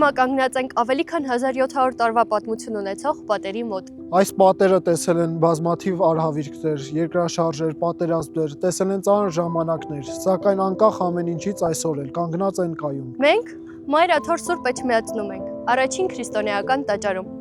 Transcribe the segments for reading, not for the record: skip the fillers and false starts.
Հիմա կանգնած ենք ավելի քան 1700 տարվա պատմություն ունեցող պատերի մոտ։ Այս պատերը տեսել են բազմաթիվ արհավիրքներ, երկրաշարժեր, պատերազմներ, տեսել են ծանր ժամանակներ, սակայն անկախ ամեն ինչից այսօր էլ կանգնած են կայուն։ Մենք Մայր Աթոր Սուրբ Էջմիածնում ենք, առաջին քրիստոնեական տաճարում։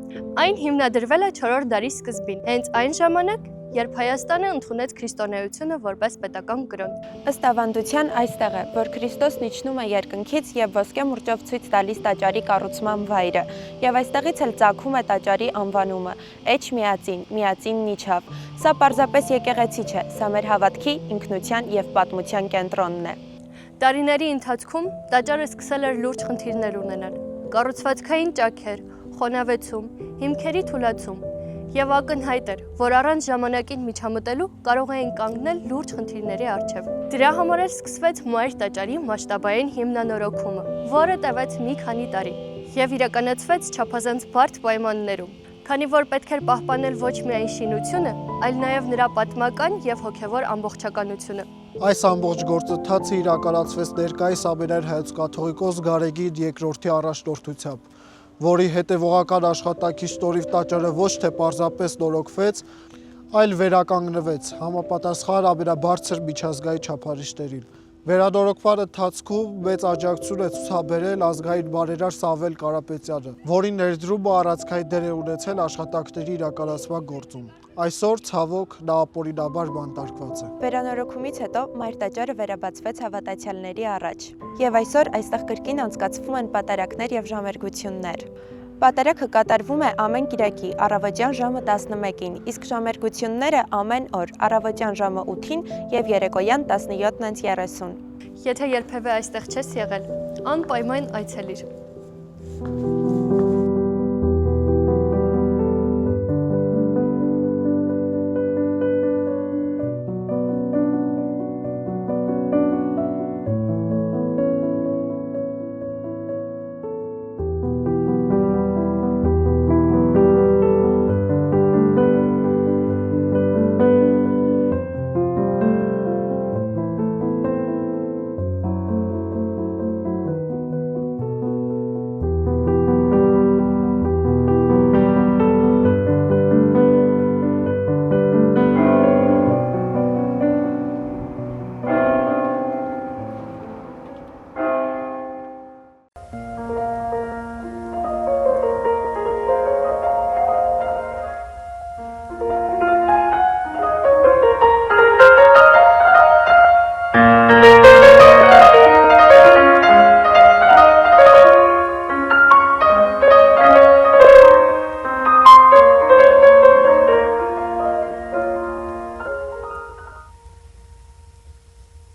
Այն հիմնադրվել է 4-րդ դարի սկզբին, հենց այն ժամանակ, երբ Հայաստանը ընդունեց քրիստոնեությունը որպես պետական կրոն։ Ըստ ավանդության այստեղ է, որ Քրիստոսն իջնում է երկնքից եւ ոսկե մուրճով ցույց տալիս տաճարի կառուցման վայրը, եւ այստեղից էլ ծագում է տաճարի անվանումը՝ Էջմիածին, միածինն իջավ։ Սա պարզապես եկեղեցի չէ, սա մեր հավատքի, ինքնության եւ պատմության կենտրոնն է։ Տարիների ընթացքում տաճարը սկսել էր լուրջ խնդիրներ ունենալ՝ կառուցվածքային ճաքեր, խոնավեցում, հիմքերի թուլացում, եւ ակնհայտ էր, որ առանց ժամանակին միջամտելու կարող էին կանգնել լուրջ խնդիրների առջև։ Դրա համար էլ սկսվեց Մայր տաճարի մասշտաբային հիմնանորոգումը, որը տևեց մի քանի տարի եւ իրականացվեց չափազանց բարդ պայմաններում, քանի որ պետք էր պահպանել ոչ միայն շինությունը, այլ նաեւ նրա պատմական եւ հոգեվոր ամբողջականությունը։ Այս ամբողջ գործընթացը իրականացվեց ներկայիս ամենայն հայոց կաթողիկոս Գարեգին II առաջնորդությամբ, որի հետևողական աշխատանքի շնորհիվ տաճարը ոչ թե պարզապես նորոգվեց, այլ վերականգնվեց համապատասխան ամենաբարձր միջազգային չափանիշներին։ Վերանորոգման ընթացքում մեծ աջակցություն է ցուցաբերել ազգային բարերար Սամվել Կարապետյանը, որի ներդրումը առանցքային դեր է ունեցել աշխատանքների իրականացման գործում։ Այսօր ցավոք նա ապօրինաբար բանտարկված է։ Վերանորոգումից հետո Մայր տաճարը վերաբացվեց հավատացյալների առաջ, եւ այսօր այստեղ կրկին անցկացվում են պատարակներ եւ ժամերգություններ։ Պատարակը կատարվում է ամեն կիրակի առավոտյան ժամը 11-ին, իսկ ժամերգությունները ամեն օր առավոտյան ժամը 8-ին եւ երեկոյան 17:30։ Եթե երբևէ այստեղ չես եղել, անպայման այցելիր։